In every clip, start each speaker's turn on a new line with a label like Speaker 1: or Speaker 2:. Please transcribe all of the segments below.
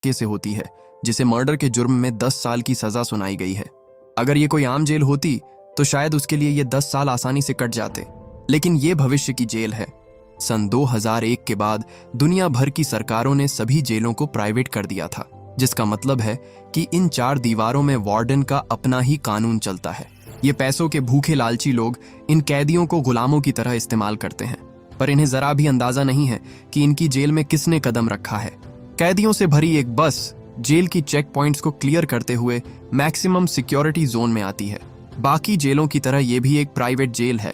Speaker 1: धक्के से होती है, जिसे मर्डर के जुर्म में 10 साल की सजा सुनाई गई है। अगर ये कोई आम जेल होती तो शायद उसके लिए ये 10 साल आसानी से कट जाते, लेकिन ये भविष्य की जेल है। सन 2001 के बाद दुनिया भर की सरकारों ने सभी जेलों को प्राइवेट कर दिया था, जिसका मतलब है कि इन 4 दीवारों में वार्डन का अपना ही कानून चलता है। ये पैसों के भूखे लालची लोग इन कैदियों को गुलामों की तरह इस्तेमाल करते हैं, पर इन्हें जरा भी अंदाजा नहीं है कि इनकी जेल में किसने कदम रखा है। कैदियों से भरी एक बस जेल की चेक पॉइंट्स को क्लियर करते हुए मैक्सिमम सिक्योरिटी जोन में आती है। बाकी जेलों की तरह ये भी एक प्राइवेट जेल है।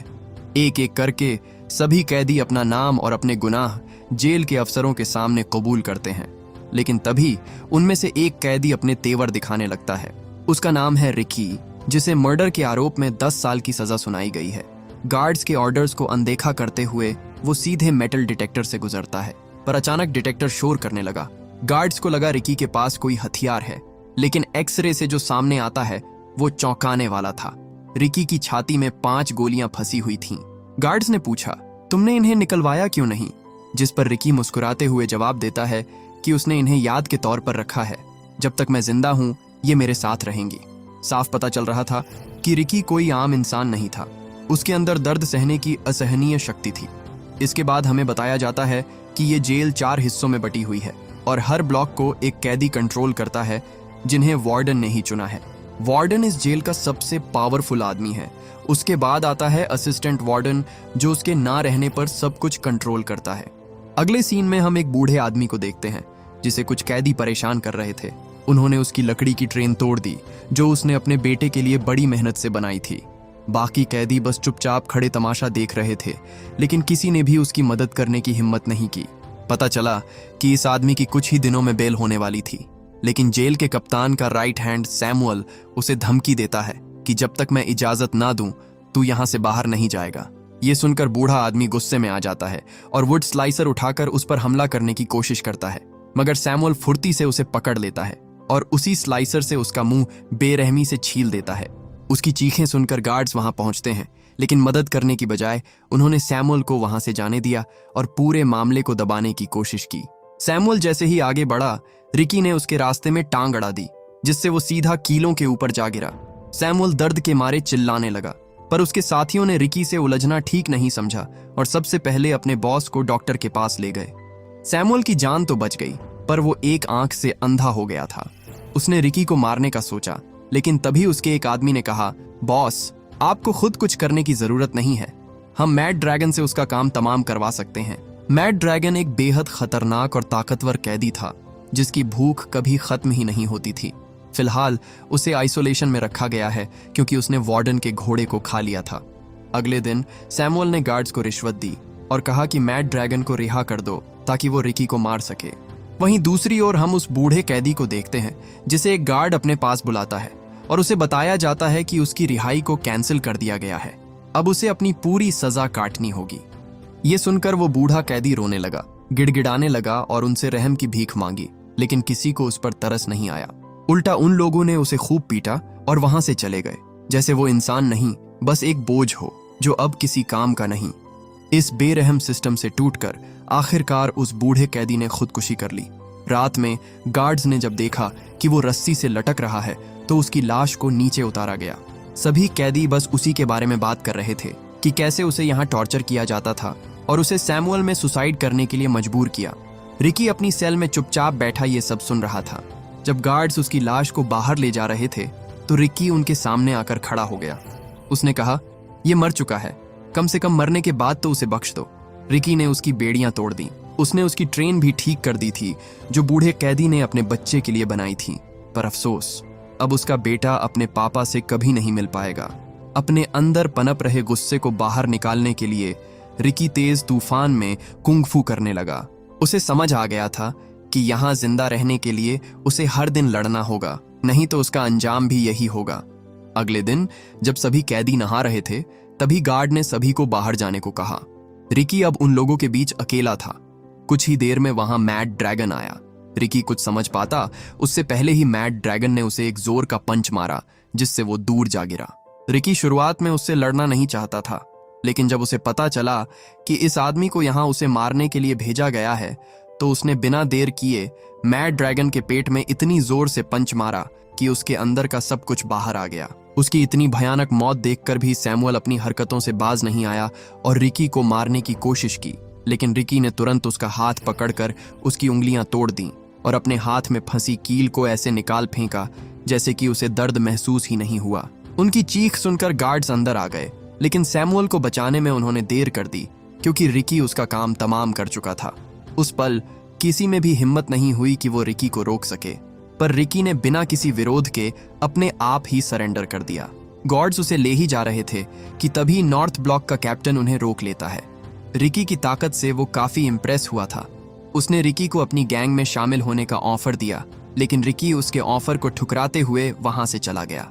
Speaker 1: एक एक करके सभी कैदी अपना नाम और अपने गुनाह जेल के अफसरों के सामने कबूल करते हैं, लेकिन तभी उनमें से एक कैदी अपने तेवर दिखाने लगता है। उसका नाम है रिकी, जिसे मर्डर के आरोप में 10 साल की सजा सुनाई गई है। गार्ड्स के ऑर्डर्स को अनदेखा करते हुए वो सीधे मेटल डिटेक्टर से गुजरता है, पर अचानक डिटेक्टर शोर करने लगा। गार्ड्स को लगा रिकी के पास कोई हथियार है, लेकिन एक्सरे से जो सामने आता है वो चौंकाने वाला था। रिकी की छाती में 5 गोलियां फंसी हुई थीं। गार्ड्स ने पूछा, तुमने इन्हें निकलवाया क्यों नहीं? जिस पर रिकी मुस्कुराते हुए जवाब देता है कि उसने इन्हें याद के तौर पर रखा है। जब तक मैं जिंदा हूं ये मेरे साथ रहेंगी। साफ पता चल रहा था कि रिकी कोई आम इंसान नहीं था। उसके अंदर दर्द सहने की असहनीय शक्ति थी। इसके बाद हमें बताया जाता है कि ये जेल 4 हिस्सों में बटी हुई है और हर ब्लॉक को एक कैदी कंट्रोल करता है, जिन्हें वार्डन ने ही चुना है। वार्डन इस जेल का सबसे पावरफुल आदमी है। उसके बाद आता है असिस्टेंट वार्डन, जो उसके ना रहने पर सब कुछ कंट्रोल करता है। अगले सीन में हम एक बूढ़े आदमी को देखते हैं जिसे कुछ कैदी परेशान कर रहे थे। उन्होंने उसकी लकड़ी की ट्रेन तोड़ दी, जो उसने अपने बेटे के लिए बड़ी मेहनत से बनाई थी। बाकी कैदी बस चुपचाप खड़े तमाशा देख रहे थे, लेकिन किसी ने भी उसकी मदद करने की हिम्मत नहीं की। पता चला कि इस आदमी की कुछ ही दिनों में बेल होने वाली थी, लेकिन जेल के कप्तान का राइट हैंड सैमुअल उसे धमकी देता है कि जब तक मैं इजाजत ना दूं तू यहां से बाहर नहीं जाएगा। ये सुनकर बूढ़ा आदमी गुस्से में आ जाता है और वुड स्लाइसर उठाकर उस पर हमला करने की कोशिश करता है, मगर सैमुअल फुर्ती से उसे पकड़ लेता है और उसी स्लाइसर से उसका मुंह बेरहमी से छील देता है। उसकी चीखें सुनकर गार्ड्स वहां पहुंचते हैं, लेकिन मदद करने की बजाय उन्होंने सैमुअल को वहां से जाने दिया और पूरे मामले को दबाने की कोशिश की। सैमुअल जैसे ही आगे बढ़ा, रिकी ने उसके रास्ते में टांग अड़ा दी, जिससे वो सीधा कीलों के ऊपर जा गिरा। सैमुअल दर्द के मारे चिल्लाने लगा, पर उसके साथियों ने रिकी से उलझना ठीक नहीं समझा और सबसे पहले अपने बॉस को डॉक्टर के पास ले गए। सैमुअल की जान तो बच गई, पर वो एक आंख से अंधा हो गया था। उसने रिकी को मारने का सोचा, लेकिन तभी उसके एक आदमी ने कहा, बॉस, आपको खुद कुछ करने की जरूरत नहीं है, हम मैड ड्रैगन से उसका काम तमाम करवा सकते हैं। मैड ड्रैगन एक बेहद खतरनाक और ताकतवर कैदी था, जिसकी भूख कभी खत्म ही नहीं होती थी। फिलहाल उसे आइसोलेशन में रखा गया है क्योंकि उसने वार्डन के घोड़े को खा लिया था। अगले दिन सैमुअल ने गार्ड्स को रिश्वत दी और कहा कि मैड ड्रैगन को रिहा कर दो ताकि वो रिकी को मार सके। वहीं दूसरी ओर हम उस बूढ़े कैदी को देखते हैं जिसे एक गार्ड अपने पास बुलाता है और उसे बताया जाता है कि उसकी रिहाई को कैंसिल कर दिया गया है। अब उसे अपनी पूरी सजा काटनी होगी। ये सुनकर वो बूढ़ा कैदी रोने लगा, गिड़गिड़ाने लगा और उनसे रहम की भीख मांगी, लेकिन किसी को उस पर तरस नहीं आया। उल्टा उन लोगों ने उसे खूब पीटा और वहां से चले गए, जैसे वो इंसान नहीं, बस एक बोझ हो जो अब किसी काम का नहीं। इस बेरहम सिस्टम से टूटकर आखिरकार उस बूढ़े कैदी ने खुदकुशी कर ली। रात में गार्ड्स ने जब देखा कि वो रस्सी से लटक रहा है तो उसकी लाश को नीचे उतारा गया। सभी कैदी बस उसी के बारे में बात कर रहे थे कि कैसे उसे यहाँ टॉर्चर किया जाता था और उसे सैमुअल में सुसाइड करने के लिए मजबूर किया। रिकी अपनी सेल में चुपचाप बैठा ये सब सुन रहा था। जब गार्ड्स उसकी लाश को बाहर ले जा रहे थे तो रिकी उनके सामने आकर खड़ा हो गया। उसने कहा, ये मर चुका है, कम से कम मरने के बाद तो उसे बख्श दो। रिकी ने उसकी बेड़ियां तोड़ दी। उसने उसकी ट्रेन भी ठीक कर दी थी जो बूढ़े कैदी ने अपने बच्चे के लिए बनाई थी, पर अफसोस, अब उसका बेटा अपने पापा से कभी नहीं मिल पाएगा। अपने अंदर पनप रहे गुस्से को बाहर निकालने के लिए रिकी तेज तूफान में कुंग-फू करने लगा। उसे समझ आ गया था कि यहाँ जिंदा रहने के लिए उसे हर दिन लड़ना होगा, नहीं तो उसका अंजाम भी यही होगा। अगले दिन जब सभी कैदी नहा रहे थे, तभी गार्ड ने सभी को बाहर जाने को कहा। रिकी अब उन लोगों के बीच अकेला था। कुछ ही देर में वहां मैड ड्रैगन आया। रिकी कुछ समझ पाता उससे पहले ही मैड ड्रैगन ने उसे एक जोर का पंच मारा, जिससे वो दूर जा गिरा। रिकी शुरुआत में उससे लड़ना नहीं चाहता था, लेकिन जब उसे पता चला कि इस आदमी को यहाँ उसे मारने के लिए भेजा गया है, तो उसने बिना देर किए मैड ड्रैगन के पेट में इतनी जोर से पंच मारा कि उसके अंदर का सब कुछ बाहर आ गया। उसकी इतनी भयानक मौत देखकर भी सैमुअल अपनी हरकतों से बाज नहीं आया और रिकी को मारने की कोशिश की, लेकिन रिकी ने तुरंत उसका हाथ पकड़कर उसकी उंगलियां तोड़ दी और अपने हाथ में फंसी कील को ऐसे निकाल फेंका जैसे कि उसे दर्द महसूस ही नहीं हुआ। उनकी चीख सुनकर गार्ड्स अंदर आ गए, लेकिन सैमुअल को बचाने में उन्होंने देर कर दी क्योंकि रिकी उसका काम तमाम कर चुका था। उस पल किसी में भी हिम्मत नहीं हुई कि वो रिकी को रोक सके, पर रिकी ने बिना किसी विरोध के अपने आप ही सरेंडर कर दिया। गार्ड्स उसे ले ही जा रहे थे कि तभी नॉर्थ ब्लॉक का कैप्टन उन्हें रोक लेता है। रिकी की ताकत से वो काफी इम्प्रेस हुआ था। उसने रिकी को अपनी गैंग में शामिल होने का ऑफर दिया, लेकिन रिकी उसके ऑफर को ठुकराते हुए वहां से चला गया।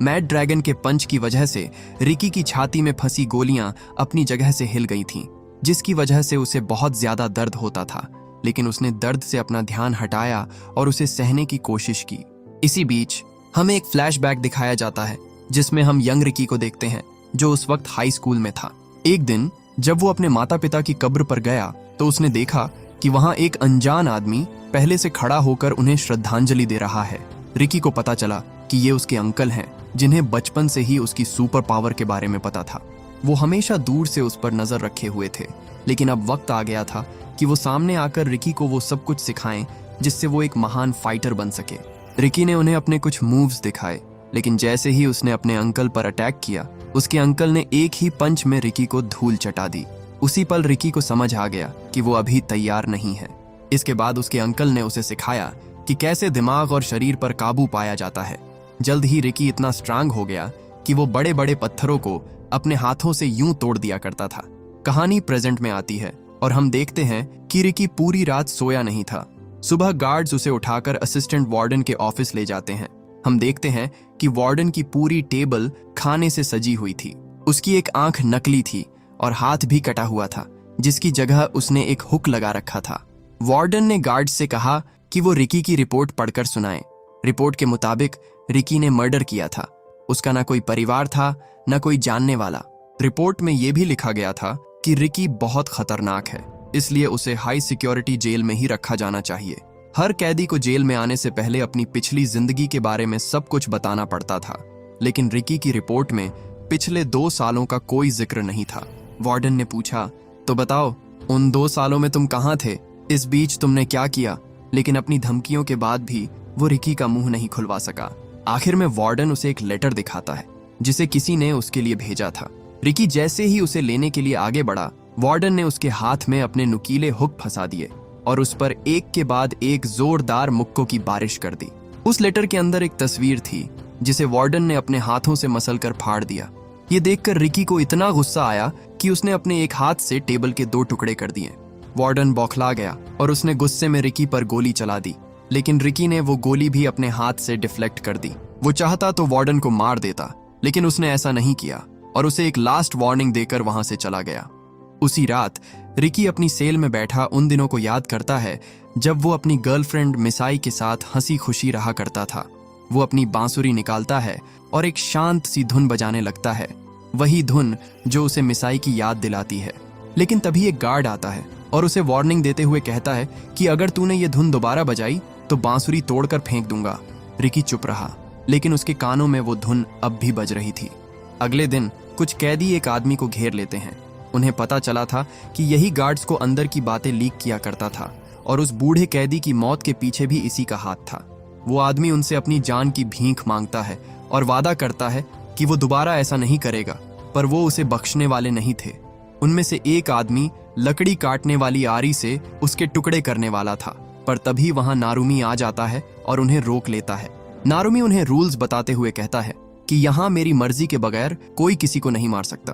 Speaker 1: मैड ड्रैगन के पंच की वजह से रिकी की छाती में फंसी गोलियां अपनी जगह से हिल गई थीं, जिसकी वजह से उसे बहुत ज्यादा दर्द होता था, लेकिन उसने दर्द से अपना ध्यान हटाया और उसे सहने की कोशिश की। इसी बीच हमें एक फ्लैशबैक दिखाया जाता है जिसमें हम यंग रिकी को देखते हैं जो उस वक्त हाई स्कूल में था। एक दिन जब वो अपने माता पिता की कब्र पर गया तो उसने देखा कि वहां एक अनजान आदमी पहले से खड़ा होकर उन्हें श्रद्धांजलि दे रहा है। रिकी को पता चला कि ये उसके अंकल हैं, जिन्हें बचपन से ही उसकी सुपर पावर के बारे में पता था। वो हमेशा दूर से उस पर नजर रखे हुए थे, लेकिन अब वक्त आ गया था कि वो सामने आकर रिकी को वो सब कुछ सिखाएं जिससे वो एक महान फाइटर बन सके। रिकी ने उन्हें अपने कुछ मूव्स दिखाए, लेकिन जैसे ही उसने अपने अंकल पर अटैक किया, उसके अंकल ने एक ही पंच में रिकी को धूल चटा दी। उसी पल रिकी को समझ आ गया कि वो अभी तैयार नहीं है। इसके बाद उसके अंकल ने उसे सिखाया कि कैसे दिमाग और शरीर पर काबू पाया जाता है। जल्द ही रिकी इतना स्ट्रांग हो गया कि वो बड़े बड़े पत्थरों को अपने हाथों से यूं तोड़ दिया करता था। कहानी प्रेजेंट में आती है और हम देखते हैं कि रिकी पूरी रात सोया नहीं था। सुबह गार्ड्स उसे उठाकर असिस्टेंट वार्डन के ऑफिस ले जाते हैं। हम देखते हैं कि वार्डन की पूरी टेबल खाने से सजी हुई थी। उसकी एक आंख नकली थी और हाथ भी कटा हुआ था, जिसकी जगह उसने एक हुक लगा रखा था। वार्डन ने गार्ड्स से कहा कि वो रिकी की रिपोर्ट पढ़कर सुनाएं। रिपोर्ट के मुताबिक रिकी ने मर्डर किया था। उसका ना कोई परिवार था, ना कोई जानने वाला। रिपोर्ट में यह भी लिखा गया था कि रिकी बहुत खतरनाक है, इसलिए उसे हाई सिक्योरिटी जेल में ही रखा जाना चाहिए। हर कैदी को जेल में आने से पहले अपनी पिछली जिंदगी के बारे में सब कुछ बताना पड़ता था, लेकिन रिकी की रिपोर्ट में पिछले 2 सालों का कोई जिक्र नहीं था। वार्डन ने पूछा, तो बताओ, उन 2 सालों में तुम कहाँ थे? इस बीच तुमने क्या किया? लेकिन अपनी धमकियों के बाद भी वो रिकी का मुंह नहीं खुलवा सका। आखिर में वार्डन उसे एक लेटर दिखाता है जिसे किसी ने उसके लिए भेजा था। रिकी जैसे ही उसे लेने के लिए आगे बढ़ा, वार्डन ने उसके हाथ में अपने नुकीले हुक फंसा दिए और उस पर एक के बाद एक जोरदार मुक्कों की बारिश कर दी। उस लेटर के अंदर एक तस्वीर थी जिसे वार्डन ने अपने हाथों से मसलकर फाड़ दिया। ये देखकर रिकी को इतना गुस्सा आया कि उसने अपने एक हाथ से टेबल के 2 टुकड़े कर दिए। वार्डन बौखला गया और उसने गुस्से में रिकी पर गोली चला दी, लेकिन रिकी ने वो गोली भी अपने हाथ से डिफ्लेक्ट कर दी। वो चाहता तो वार्डन को मार देता, लेकिन उसने ऐसा नहीं किया और उसे एक लास्ट वार्निंग देकर वहां से चला गया। उसी रात रिकी अपनी सेल में बैठा उन दिनों को याद करता है जब वो अपनी गर्लफ्रेंड मिसाई के साथ हंसी खुशी रहा करता था। वो अपनी बांसुरी निकालता है और एक शांत सी धुन बजाने लगता है, वही धुन जो उसे मिसाई की याद दिलाती है। लेकिन तभी एक गार्ड आता है और उसे वार्निंग देते हुए कहता है कि अगर तूने ये धुन दोबारा बजाई तो बांसुरी तोड़कर फेंक दूंगा। रिकी चुप रहा, लेकिन उसके कानों में वो धुन अब भी बज रही थी। अगले दिन कुछ कैदी एक आदमी को घेर लेते हैं। उन्हें पता चला था कि यही गार्ड्स को अंदर की बातें लीक किया करता था और उस बूढ़े कैदी की मौत के पीछे भी इसी का हाथ था। वो आदमी उनसे अपनी जान की भीख मांगता है और वादा करता है कि वो दोबारा ऐसा नहीं करेगा, पर वो उसे बख्शने वाले नहीं थे। उनमें से एक आदमी लकड़ी काटने वाली आरी से उसके टुकड़े करने वाला था, पर तभी वहां नारुमी आ जाता है और उन्हें रोक लेता है। नारुमी उन्हें रूल्स बताते हुए कहता है कि यहाँ मेरी मर्जी के बगैर कोई किसी को नहीं मार सकता।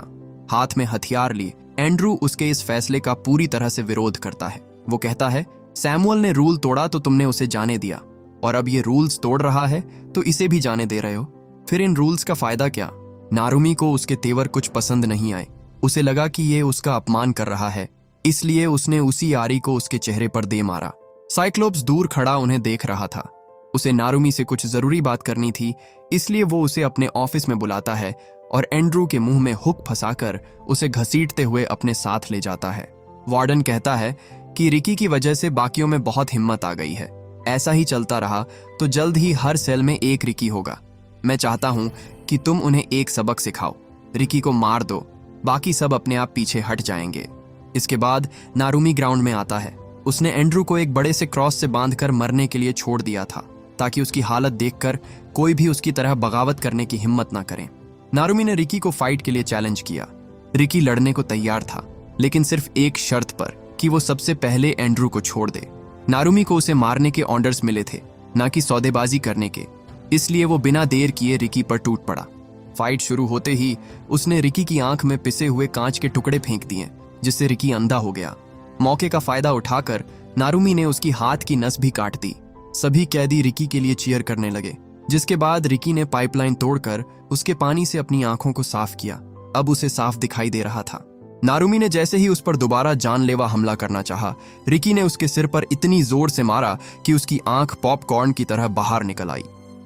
Speaker 1: हाथ में हथियार लिए एंड्रू उसके इस फैसले का पूरी तरह से विरोध करता है। वो कहता है, सैमुअल ने रूल तोड़ा तो तुमने उसे जाने दिया, और अब ये रूल्स तोड़ रहा है तो इसे भी जाने दे रहे हो। फिर इन रूल्स का फायदा क्या? नारुमी को उसके तेवर कुछ पसंद नहीं आए। उसे लगा कि ये उसका अपमान कर रहा है, इसलिए उसने उसी आरी को उसके चेहरे पर दे मारा। साइक्लोप्स दूर खड़ा उन्हें देख रहा था। उसे नारुमी से कुछ जरूरी बात करनी थी, इसलिए वो उसे अपने ऑफिस में बुलाता है और एंड्रू के मुंह में हुक फंसाकर उसे घसीटते हुए अपने साथ ले जाता है। वार्डन कहता है कि रिकी की वजह से बाकियों में बहुत हिम्मत आ गई है। ऐसा ही चलता रहा तो जल्द ही हर सेल में एक रिकी होगा। मैं चाहता हूं कि तुम उन्हें एक सबक सिखाओ। रिकी को मार दो, बाकी सब अपने आप पीछे हट जाएंगे। इसके बाद नारुमी ग्राउंड में आता है। उसने एंड्रू को एक बड़े से क्रॉस से बांधकर मरने के लिए छोड़ दिया था, ताकि उसकी हालत देखकर कोई भी उसकी तरह बगावत करने की हिम्मत ना करे। नारुमी ने रिकी को फाइट के लिए चैलेंज किया। रिकी लड़ने को तैयार था, लेकिन सिर्फ एक शर्त पर कि वो सबसे पहले एंड्रू को छोड़ दे। नारुमी को उसे मारने के ऑर्डर्स मिले थे, ना कि सौदेबाजी करने के, इसलिए वो बिना देर किए रिकी पर टूट पड़ा। फाइट शुरू होते ही उसने रिकी की आंख में पिसे हुए कांच के टुकड़े फेंक दिए, जिससे रिकी अंधा हो गया। मौके का फायदा उठाकर नारुमी ने उसकी हाथ की नस भी काट दी। सभी कैदी रिकी के लिए चीयर करने लगे, जिसके बाद रिकी ने पाइपलाइन तोड़कर उसके पानी से अपनी आंखों को साफ किया। अब उसे साफ दिखाई दे रहा था। नारुमी ने जैसे ही उस पर दोबारा जानलेवा हमला करना चाहा, रिकी ने उसके सिर पर इतनी जोर से मारा कि उसकी आंख पॉपकॉर्न की तरह बाहर निकल आई।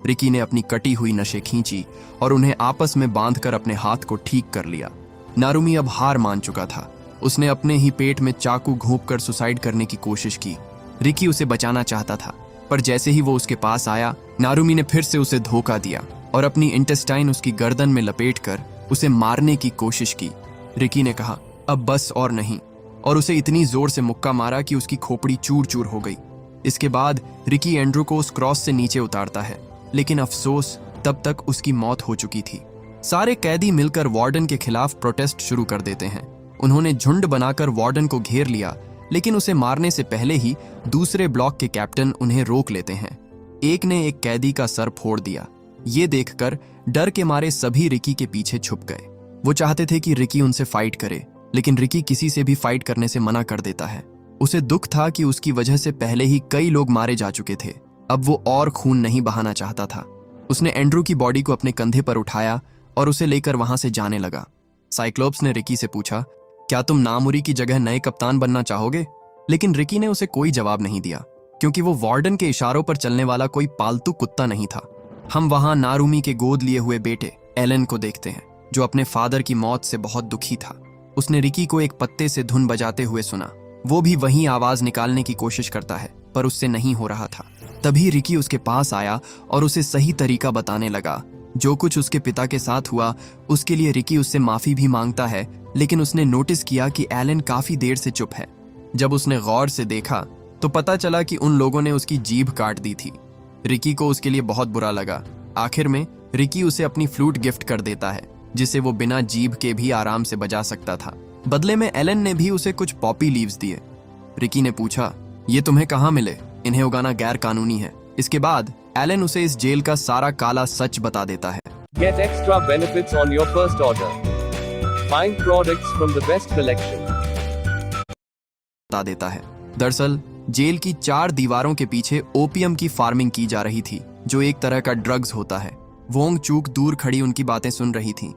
Speaker 1: रिकी ने अपनी कटी हुई नसें खींची और उन्हें आपस में बांधकर अपने हाथ को ठीक कर लिया। नारुमी अब हार मान चुका था। उसने अपने ही पेट में चाकू घोंपकर सुसाइड करने की कोशिश की। रिकी उसे बचाना चाहता था, पर जैसे ही वो उसके पास आया, नारुमी ने फिर से उसे धोखा दिया और अपनी इंटेस्टाइन उसकी गर्दन में लपेटकर उसे मारने की कोशिश की। रिकी ने कहा, अब बस और नहीं, और उसे इतनी जोर से मुक्का मारा कि उसकी खोपड़ी चूर चूर हो गई। इसके बाद रिकी एंड्रू को उस क्रॉस से नीचे उतारता है, लेकिन अफसोस तब तक उसकी मौत हो चुकी थी। सारे कैदी मिलकर वार्डन के खिलाफ प्रोटेस्ट शुरू कर देते हैं। उन्होंने झुंड बनाकर वार्डन को घेर लिया, लेकिन उसे मारने से पहले ही दूसरे ब्लॉक के कैप्टन उन्हें रोक लेते हैं। एक ने एक कैदी का सर फोड़ दिया। ये देखकर डर के मारे सभी रिकी के पीछे छुप गए। वो चाहते थे कि रिकी उनसे फाइट करे, लेकिन रिकी किसी से भी फाइट करने से मना कर देता है। उसे दुख था कि उसकी वजह से पहले ही कई लोग मारे जा चुके थे। अब वो और खून नहीं बहाना चाहता था। उसने एंड्रू की बॉडी को अपने कंधे पर उठाया और उसे लेकर वहां से जाने लगा। साइक्लोप्स ने रिकी से पूछा, क्या तुम नामुरी की जगह नए कप्तान बनना चाहोगे? लेकिन रिकी ने उसे कोई जवाब नहीं दिया, क्योंकि वो वार्डन के इशारों पर चलने वाला कोई पालतू कुत्ता नहीं था। हम वहां नारुमी के गोद लिए हुए बेटे एलन को देखते हैं, जो अपने फादर की मौत से बहुत दुखी था। उसने रिकी को एक पत्ते से धुन बजाते हुए सुना। वो भी वही आवाज निकालने की कोशिश करता है, पर उससे नहीं हो रहा था। तभी रिकी उसके पास आया और उसे सही तरीका बताने लगा। जो कुछ उसके पिता के साथ हुआ, उसके लिए रिकी उससे माफी भी मांगता है, लेकिन उसने नोटिस किया कि एलन काफी देर से चुप है। जब उसने गौर से देखा तो पता चला कि उन लोगों ने उसकी जीभ काट दी थी। रिकी को उसके लिए बहुत बुरा लगा। आखिर में रिकी उसे अपनी फ्लूट गिफ्ट कर देता है, जिसे वो बिना जीभ के भी आराम से बजा सकता था। बदले में एलन ने भी उसे कुछ पॉपी लीव्स दिए। रिकी ने पूछा, ये तुम्हें कहाँ मिले? इन्हें उगाना गैर कानूनी है। इसके बाद एलन उसे इस जेल का सारा काला सच बता देता है।
Speaker 2: Get extra benefits on your first order. Find products from the best collection.
Speaker 1: बता देता है। दरअसल जेल की 4 दीवारों के पीछे ओपियम की फार्मिंग की जा रही थी, जो एक तरह का ड्रग्स होता है। वोंग चूक दूर खड़ी उनकी बातें सुन रही थी।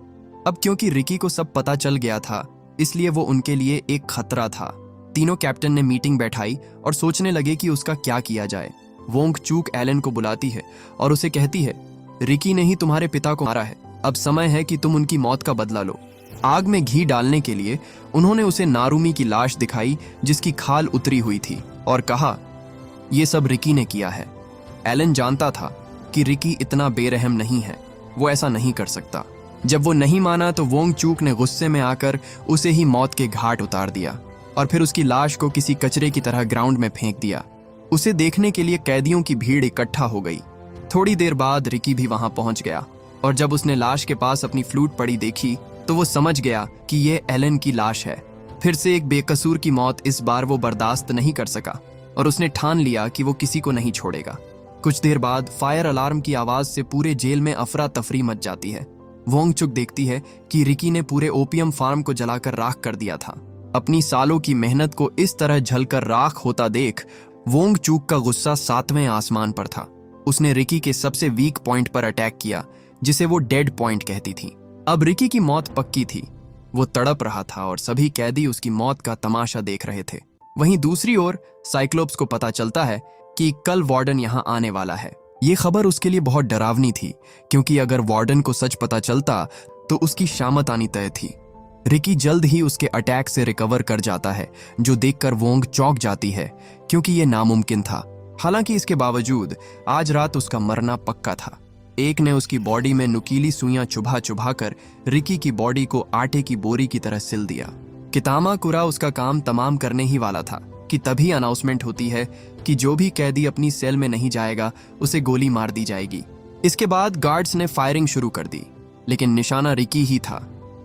Speaker 1: अब क्योंकि रिकी को सब पता चल गया था, इसलिए वो उनके लिए एक खतरा था। तीनों कैप्टन ने मीटिंग बैठाई और सोचने लगे कि उसका क्या किया जाए। वोंग चूक एलन को बुलाती है और उसे कहती है, रिकी ने ही तुम्हारे पिता को मारा है। अब समय है कि तुम उनकी मौत का बदला लो। आग में घी डालने के लिए उन्होंने उसे नारुमी की लाश दिखाई, जिसकी खाल उतरी हुई थी, और कहा, यह सब रिकी ने किया है। एलन जानता था कि रिकी इतना बेरहम नहीं है, वो ऐसा नहीं कर सकता। जब वो नहीं माना तो वोंग चूक ने गुस्से में आकर उसे ही मौत के घाट उतार दिया और फिर उसकी लाश को किसी कचरे की तरह ग्राउंड में फेंक दिया। उसे देखने के लिए कैदियों की भीड़ इकट्ठा हो गई। थोड़ी देर बाद रिकी भी वहां पहुंच गया, और जब उसने लाश के पास अपनी फ्लूट पड़ी देखी तो वो समझ गया कि ये एलन की लाश है। फिर से एक बेकसूर की मौत इस बार वो बर्दाश्त नहीं कर सका, और उसने ठान लिया कि वो किसी को नहीं छोड़ेगा। कुछ देर बाद फायर अलार्म की आवाज से पूरे जेल में अफरा तफरी मच जाती है। वोंग चुक देखती है कि रिकी ने पूरे ओपियम फार्म को जलाकर राख कर दिया था। अपनी सालों की मेहनत को इस तरह जलकर राख होता देख वोंग चूक का गुस्सा 7वें आसमान पर था। उसने रिकी के सबसे वीक पॉइंट पर अटैक किया, जिसे वो डेड पॉइंट कहती थी। अब रिकी की मौत पक्की थी। वो तड़प रहा था और सभी कैदी उसकी मौत का तमाशा देख रहे थे। वहीं दूसरी ओर साइक्लोप्स को पता चलता है कि कल वार्डन यहाँ आने वाला है। ये खबर उसके लिए बहुत डरावनी थी, क्योंकि अगर वार्डन को सच पता चलता तो उसकी शामत आनी तय थी। रिकी जल्द ही उसके अटैक से रिकवर कर जाता है, जो देखकर वोंग चौंक जाती है क्योंकि ये नामुमकिन था। हालांकि इसके बावजूद आज रात उसका मरना पक्का था। एक ने उसकी बॉडी में नुकीली सुइयां चुभा चुभा कर रिकी की बॉडी को आटे की बोरी की तरह सिल दिया। कितामाकुरा उसका काम तमाम करने ही वाला था कि तभी अनाउंसमेंट होती है कि जो भी कैदी अपनी सेल में नहीं जाएगा उसे गोली मार दी जाएगी। इसके बाद गार्ड्स ने फायरिंग शुरू कर दी, लेकिन निशाना रिकी ही था।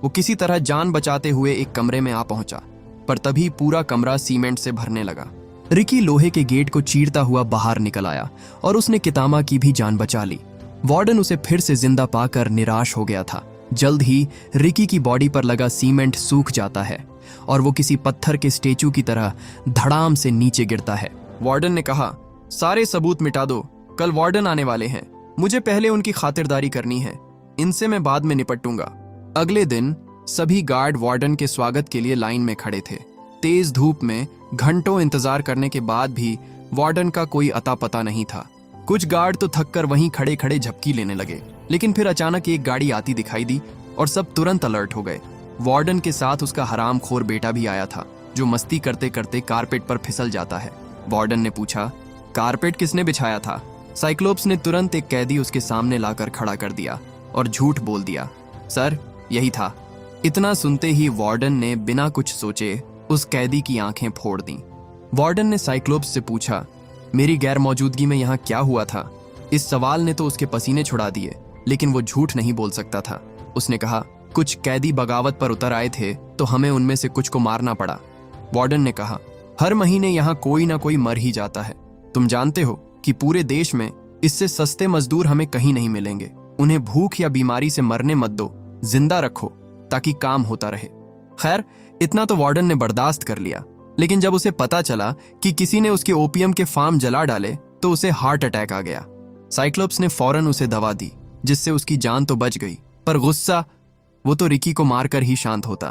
Speaker 1: वो किसी तरह जान बचाते हुए एक कमरे में आ पहुंचा, पर तभी पूरा कमरा सीमेंट से भरने लगा। रिकी लोहे के गेट को चीरता हुआ बाहर निकल आया और उसने कितामा की भी जान बचा ली। वार्डन उसे फिर से जिंदा पाकर निराश हो गया था। जल्द ही रिकी की बॉडी पर लगा सीमेंट सूख जाता है और वो किसी पत्थर के स्टेचू की तरह धड़ाम से नीचे गिरता है। वार्डन ने कहा, सारे सबूत मिटा दो, कल वार्डन आने वाले हैं, मुझे पहले उनकी खातिरदारी करनी है, इनसे मैं बाद में निपटूंगा। अगले दिन सभी गार्ड वार्डन के स्वागत के लिए लाइन में खड़े थे। तेज धूप में घंटों इंतजार करने के बाद भी वार्डन का कोई अता पता नहीं था। कुछ गार्ड तो थककर वहीं खड़े खड़े झपकी लेने लगे, लेकिन फिर अचानक एक गाड़ी आती दिखाई दी और सब तुरंत अलर्ट हो गए। वार्डन के साथ उसका हरामखोर बेटा भी आया था, जो मस्ती करते करते कारपेट पर फिसल जाता है। वार्डन ने पूछा, कारपेट किसने बिछाया था? साइक्लोप्स ने तुरंत एक कैदी उसके सामने लाकर खड़ा कर दिया और झूठ बोल दिया, सर यही था। इतना सुनते ही वार्डन ने बिना कुछ सोचे उस कैदी की आंखें फोड़ दी। वार्डन ने साइक्लोप्स से पूछा, मेरी गैर मौजूदगी में यहाँ क्या हुआ था? इस सवाल ने तो उसके पसीने छुड़ा दिए, लेकिन वो झूठ नहीं बोल सकता था। उसने कहा, कुछ कैदी बगावत पर उतर आए थे तो हमें उनमें से कुछ को मारना पड़ा। वार्डन ने कहा, हर महीने यहाँ कोई ना कोई मर ही जाता है। तुम जानते हो कि पूरे देश में इससे सस्ते मजदूर हमें कहीं नहीं मिलेंगे। उन्हें भूख या बीमारी से मरने मत दो, जिंदा रखो ताकि काम होता रहे। खैर, इतना तो वार्डन ने बर्दाश्त कर लिया, लेकिन जब उसे पता चला कि किसी ने उसके ओपियम के फार्म जला डाले तो उसे हार्ट अटैक आ गया। साइक्लोप्स ने फौरन उसे दवा दी, जिससे उसकी जान तो बच गई, पर गुस्सा, वो तो रिकी को मारकर ही शांत होता।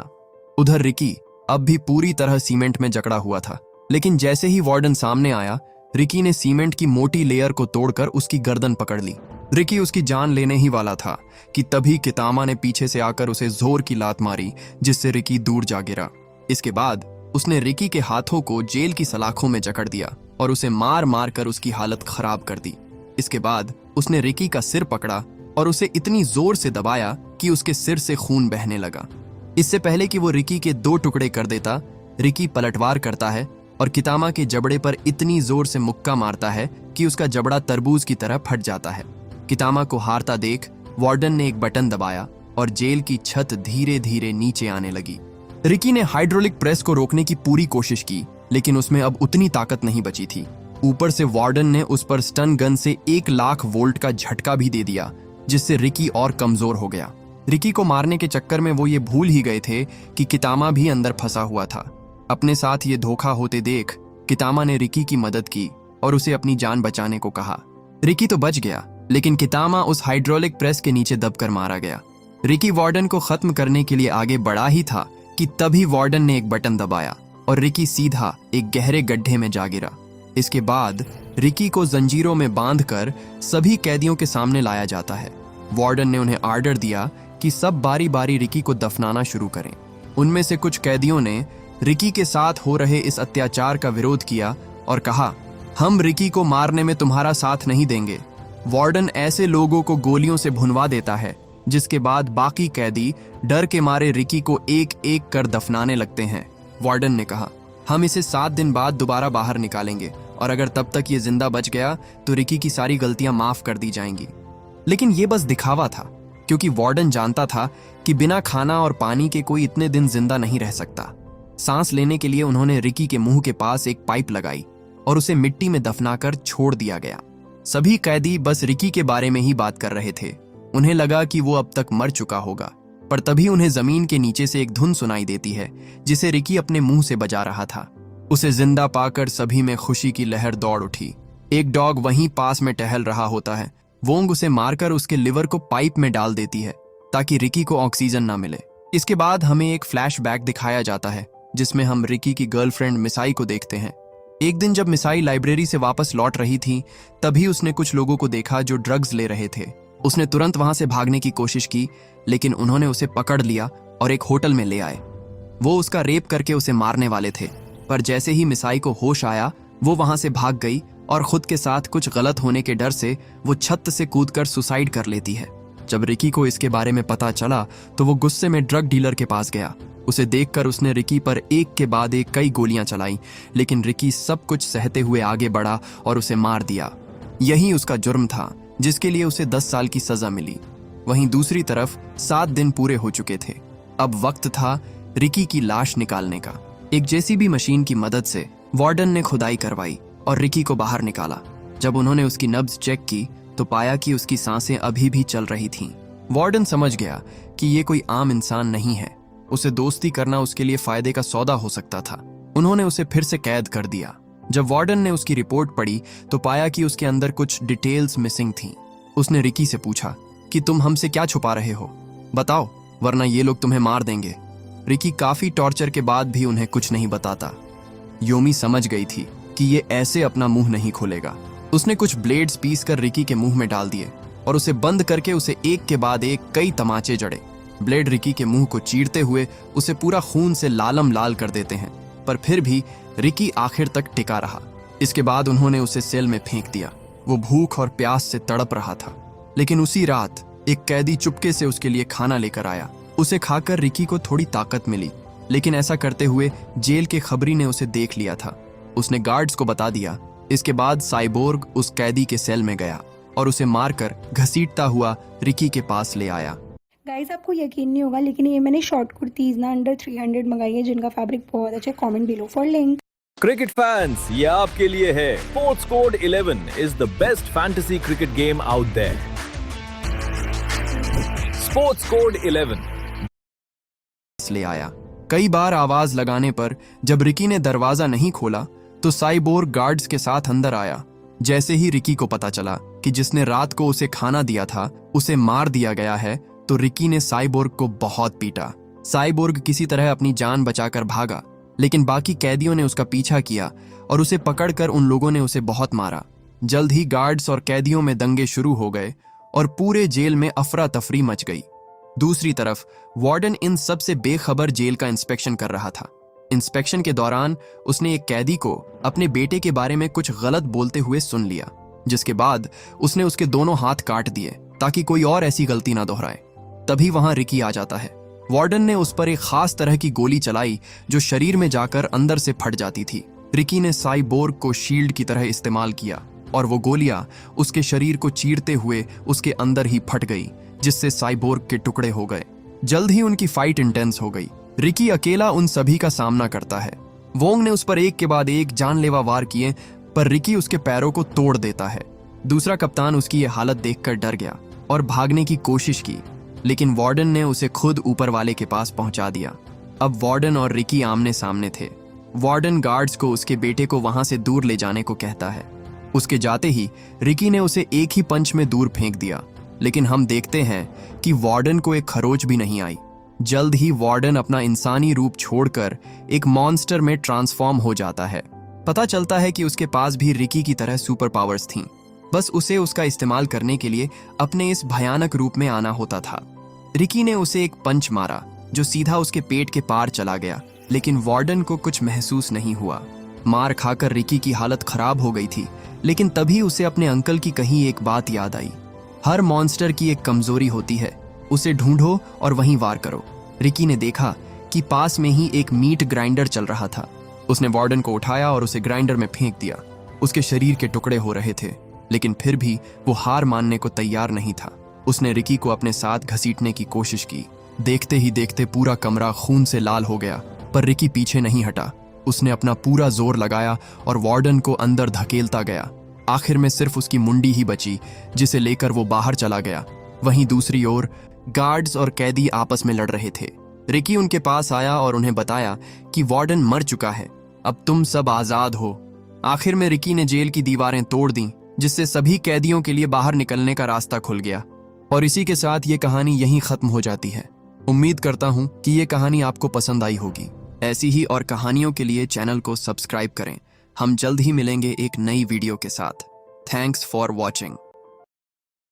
Speaker 1: उधर रिकी अब भी पूरी तरह सीमेंट में जकड़ा हुआ था, लेकिन जैसे ही वार्डन सामने आया, रिकी ने सीमेंट की मोटी लेयर को तोड़कर उसकी गर्दन पकड़ ली। रिकी उसकी जान लेने ही वाला था कि तभी कितामा ने पीछे से आकर उसे जोर की लात मारी, जिससे रिकी दूर जा गिरा। इसके बाद उसने रिकी के हाथों को जेल की सलाखों में जकड़ दिया और उसे मार मार कर उसकी हालत खराब कर दी। इसके बाद उसने रिकी का सिर पकड़ा और उसे इतनी जोर से दबाया कि उसके सिर से खून बहने लगा। इससे पहले कि वो रिकी के 2 टुकड़े कर देता, रिकी पलटवार करता है और कितामा के जबड़े पर इतनी जोर से मुक्का मारता है कि उसका जबड़ा तरबूज की तरह फट जाता है। कितामा को हारता देख वार्डन ने एक बटन दबाया और जेल की छत धीरे धीरे नीचे आने लगी। रिकी ने हाइड्रोलिक प्रेस को रोकने की पूरी कोशिश की, लेकिन उसमें अब उतनी ताकत नहीं बची थी। ऊपर से वार्डन ने उस पर स्टन गन से 1 लाख वोल्ट का झटका भी दे दिया, जिससे रिकी और कमजोर हो गया। रिकी को मारने के चक्कर में वो ये भूल ही गए थे कि कितामा भी अंदर फंसा हुआ था। अपने साथ ये धोखा होते देख कितामा ने रिकी की मदद की और उसे अपनी जान बचाने को कहा। रिकी तो बच गया, लेकिन कितामा उस हाइड्रोलिक प्रेस के नीचे दबकर मारा गया। रिकी वार्डन को खत्म करने के लिए आगे बढ़ा ही था कि तभी वार्डन ने एक बटन दबाया और रिकी सीधा एक गहरे गड्ढे में जा गिरा। इसके बाद रिकी को जंजीरों में बांधकर सभी कैदियों के सामने लाया जाता है। वार्डन ने उन्हें आर्डर दिया कि सब बारी बारी रिकी को दफनाना शुरू करें। उनमें से कुछ कैदियों ने रिकी के साथ हो रहे इस अत्याचार का विरोध किया और कहा, हम रिकी को मारने में तुम्हारा साथ नहीं देंगे। वार्डन ऐसे लोगों को गोलियों से भुनवा देता है, जिसके बाद बाकी कैदी डर के मारे रिकी को एक एक कर दफनाने लगते हैं। वार्डन ने कहा, हम इसे 7 दिन बाद दोबारा बाहर निकालेंगे और अगर तब तक ये जिंदा बच गया तो रिकी की सारी गलतियां माफ कर दी जाएंगी। लेकिन ये बस दिखावा था, क्योंकि वार्डन जानता था कि बिना खाना और पानी के कोई इतने दिन जिंदा नहीं रह सकता। सांस लेने के लिए उन्होंने रिकी के मुंह के पास एक पाइप लगाई और उसे मिट्टी में दफनाकर छोड़ दिया गया। सभी कैदी बस रिकी के बारे में ही बात कर रहे थे। उन्हें लगा कि वो अब तक मर चुका होगा, पर तभी उन्हें जमीन के नीचे से एक धुन सुनाई देती है, जिसे रिकी अपने मुंह से बजा रहा था। उसे जिंदा पाकर सभी में खुशी की लहर दौड़ उठी। एक डॉग वहीं पास में टहल रहा होता है। वोंग उसे मारकर उसके लिवर को पाइप में डाल देती है ताकि रिकी को ऑक्सीजन ना मिले। इसके बाद हमें एक फ्लैशबैक दिखाया जाता है, जिसमें हम रिकी की गर्लफ्रेंड मिसाई को देखते हैं। एक दिन जब मिसाई लाइब्रेरी से वापस लौट रही थी, तभी उसने कुछ लोगों को देखा जो ड्रग्स ले रहे थे। उसने तुरंत वहां से भागने की कोशिश की, लेकिन उन्होंने उसे पकड़ लिया और एक होटल में ले आए। वो उसका रेप करके उसे मारने वाले थे, पर जैसे ही मिसाई को होश आया वो वहां से भाग गई और खुद के साथ कुछ गलत होने के डर से वो छत से कूदकर सुसाइड कर लेती है। जब रिकी को इसके बारे में पता चला तो वो गुस्से में ड्रग डीलर के पास गया। उसे देखकर उसने रिकी पर एक के बाद एक कई गोलियां चलाई, लेकिन रिकी सब कुछ सहते हुए आगे बढ़ा और उसे मार दिया। यही उसका जुर्म था जिसके लिए उसे 10 साल की सजा मिली। वहीं दूसरी तरफ 7 दिन पूरे हो चुके थे। अब वक्त था रिकी की लाश निकालने का। एक जेसीबी मशीन की मदद से वार्डन ने खुदाई करवाई और रिकी को बाहर निकाला। जब उन्होंने उसकी नब्ज चेक की तो पाया कि उसकी सांसें अभी भी चल रही थीं। वार्डन समझ गया कि ये कोई आम इंसान नहीं है। उसे दोस्ती करना उसके लिए फायदे का सौदा हो सकता था। उन्होंने उसे फिर से कैद कर दिया। जब वार्डन ने उसकी रिपोर्ट पढ़ी तो पाया कि उसके अंदर कुछ डिटेल्स मिसिंग थीं। उसने रिकी से पूछा कि तुम हमसे क्या छुपा रहे हो, बताओ, वरना ये लोग तुम्हें मार देंगे। रिकी काफी टॉर्चर के बाद भी उन्हें कुछ नहीं बताता। योमी समझ गई थी कि ये ऐसे अपना मुंह नहीं खोलेगा। उसने कुछ ब्लेड्स पीस कर रिकी के मुंह में डाल दिए और उसे बंद करके उसे एक के बाद एक कई तमाचे जड़े। ब्लेड रिकी के मुंह को चीरते हुए उसे पूरा खून से लालम लाल कर देते हैं, पर फिर भी रिकी आखिर तक टिका रहा। इसके बाद उन्होंने उसे सेल में फेंक दिया। वो भूख और प्यास से तड़प रहा था, लेकिन उसी रात एक कैदी चुपके से उसके लिए खाना लेकर आया। उसे खाकर रिकी को थोड़ी ताकत मिली, लेकिन ऐसा करते हुए जेल के खबरी ने उसे देख लिया था। उसने गार्ड्स को बता दिया। इसके बाद साइबोर्ग उस कैदी के सेल में गया और उसे मारकर घसीटता हुआ रिकी के पास ले आया।
Speaker 3: गाइस, आपको यकीन नहीं होगा लेकिन ये मैंने शॉर्ट कुर्तीज ना अंडर 300 मंगाई है जिनका फैब्रिक बहुत अच्छा है। Comment below for link.
Speaker 4: Cricket fans, ये आपके लिए है। Sports code 11 is the best fantasy cricket game out there. Sports code 11
Speaker 1: ले आया। कई बार आवाज लगाने पर जब रिकी ने दरवाजा नहीं खोला तो साइबोर्ग गार्ड्स के साथ अंदर आया। जैसे ही रिकी को पता चला कि जिसने रात को उसे खाना दिया था उसे मार दिया गया है, तो रिकी ने साइबोर्ग को बहुत पीटा। साइबोर्ग किसी तरह अपनी जान बचाकर भागा, लेकिन बाकी कैदियों ने उसका पीछा किया और उसे पकड़कर उन लोगों ने उसे बहुत मारा। जल्द ही गार्ड्स और कैदियों में दंगे शुरू हो गए और पूरे जेल में अफरा तफरी मच गई। दूसरी तरफ वार्डन इन सब से बेखबर जेल का इंस्पेक्शन कर रहा था। इंस्पेक्शन के दौरान उसने एक कैदी को अपने बेटे के बारे में कुछ गलत बोलते हुए सुन लिया, जिसके बाद उसने उसके दोनों हाथ काट दिए ताकि कोई और ऐसी गलती ना दोहराए। तभी वहां रिकी आ जाता है। वार्डन ने उस पर एक खास तरह की गोली चलाई जो शरीर में जाकर अंदर से फट जाती थी। रिकी ने साइबोर्ग को शील्ड की तरह इस्तेमाल किया और वो गोलियां उसके शरीर को चीरते हुए उसके अंदर ही फट गई, जिससे साइबोर्ग के टुकड़े हो गए। जल्द ही उनकी फाइट इंटेंस हो गई। रिकी अकेला उन सभी का सामना करता है। वोंग ने उस पर एक के बाद एक जानलेवा वार किए, पर रिकी उसके पैरों को तोड़ देता है। दूसरा कप्तान उसकी ये हालत देखकर डर गया और भागने की कोशिश की, लेकिन वार्डन ने उसे खुद ऊपर वाले के पास पहुंचा दिया। अब वार्डन और रिकी आमने सामने थे। वार्डन गार्ड्स को उसके बेटे को वहां से दूर ले जाने को कहता है। उसके जाते ही रिकी ने उसे एक ही पंच में दूर फेंक दिया, लेकिन हम देखते हैं कि वार्डन को एक खरोच भी नहीं आई। जल्द ही वार्डन अपना इंसानी रूप छोड़कर एक मॉन्स्टर में ट्रांसफॉर्म हो जाता है। पता चलता है कि उसके पास भी रिकी की तरह सुपर पावर्स थीं, बस उसे उसका इस्तेमाल करने के लिए अपने इस भयानक रूप में आना होता था। रिकी ने उसे एक पंच मारा जो सीधा उसके पेट के पार चला गया, लेकिन वार्डन को कुछ महसूस नहीं हुआ। मार खाकर रिकी की हालत खराब हो गई थी, लेकिन तभी उसे अपने अंकल की कही एक बात याद आई। हर मॉन्स्टर की एक कमजोरी होती है, उसे ढूंढो और वहीं वार करो। रिकी ने देखा कि पास में ही एक मीट ग्राइंडर चल रहा था। उसने वार्डन को उठाया और उसे ग्राइंडर में फेंक दिया। उसके शरीर के टुकड़े हो रहे थे, लेकिन फिर भी वो हार मानने को तैयार नहीं था। उसने रिकी को अपने साथ घसीटने की कोशिश की। देखते ही देखते पूरा कमरा खून से लाल हो गया, पर रिकी पीछे नहीं हटा। उसने अपना पूरा जोर लगाया और वार्डन को अंदर धकेलता गया। आखिर में सिर्फ उसकी मुंडी ही बची, जिसे लेकर वो बाहर चला गया। वहीं दूसरी ओर गार्ड्स और कैदी आपस में लड़ रहे थे। रिकी उनके पास आया और उन्हें बताया कि वार्डन मर चुका है, अब तुम सब आजाद हो। आखिर में रिकी ने जेल की दीवारें तोड़ दी, जिससे सभी कैदियों के लिए बाहर निकलने का रास्ता खुल गया। और इसी के साथ ये कहानी यहीं खत्म हो जाती है। उम्मीद करता हूं कि ये कहानी आपको पसंद आई होगी। ऐसी ही और कहानियों के लिए चैनल को सब्सक्राइब करें। हम जल्द ही मिलेंगे एक नई वीडियो के साथ। Thanks for watching.